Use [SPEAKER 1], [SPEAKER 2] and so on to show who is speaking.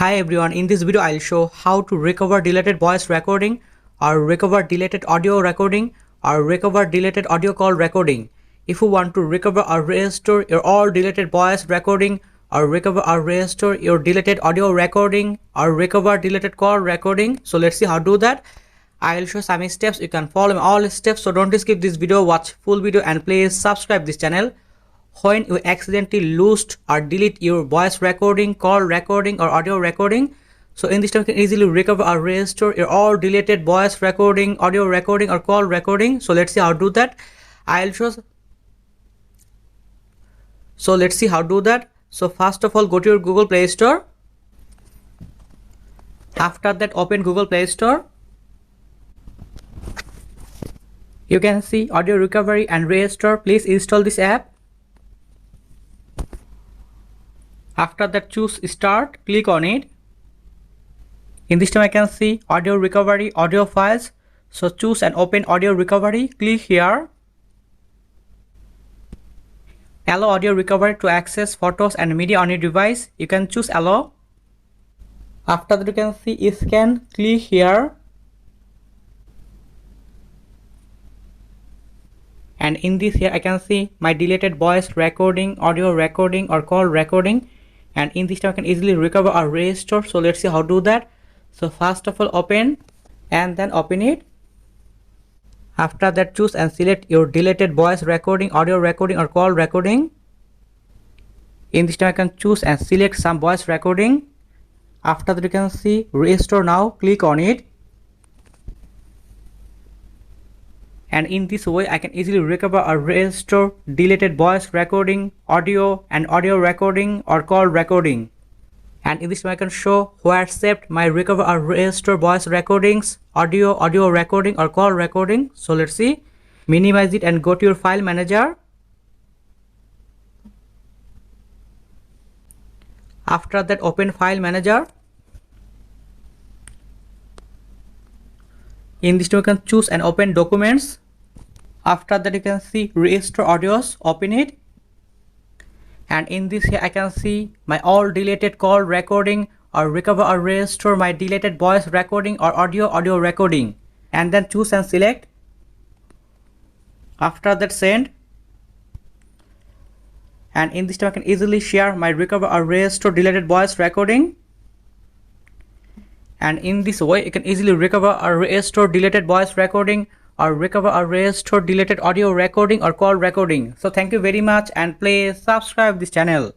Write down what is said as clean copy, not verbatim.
[SPEAKER 1] Hi everyone, in this video I'll show how to recover deleted voice recording or recover deleted audio recording or recover deleted audio call recording. If you want to recover or restore your all deleted voice recording or recover or restore your deleted audio recording or recover deleted call recording, so let's see how to do that. I'll show some steps. You can follow all steps, so don't skip this video, watch full video and please subscribe this channel. When you accidentally lose or delete your voice recording, call recording or audio recording, so in this time you can easily recover or restore your all deleted voice recording, audio recording or call recording. So let's see how to do that. Let's see how to do that. So first of all, go to your Google Play Store. After that, open Google Play Store. You can see audio recovery and restore. Please install this app. After that, choose start, click on it. In this time I can see audio recovery, audio files. So choose and open audio recovery, click here. Allow audio recovery to access photos and media on your device. You can choose allow. After that you can see scan, click here. And in this here I can see my deleted voice recording, audio recording or call recording. And in this time I can easily recover or restore. So let's see how to do that. So first of all, open and then open it. After that, choose and select your deleted voice recording, audio recording or call recording. In this time I can choose and select some voice recording. After that you can see restore now, click on it. And in this way I can easily recover or restore deleted voice recording, audio and audio recording or call recording. And in this way I can show where saved my recover or restore voice recordings, audio recording or call recording. So let's see. Minimize it and go to your file manager. After that, open file manager. In this way you can choose and open documents. After that you can see restore audios, open it. And in this here I can see my all deleted call recording or recover or restore my deleted voice recording or audio recording. And then choose and select. After that, send. And in this time I can easily share my recover or restore deleted voice recording. And in this way you can easily recover or restore deleted voice recording or recover or restore deleted audio recording or call recording. So thank you very much and please subscribe this channel.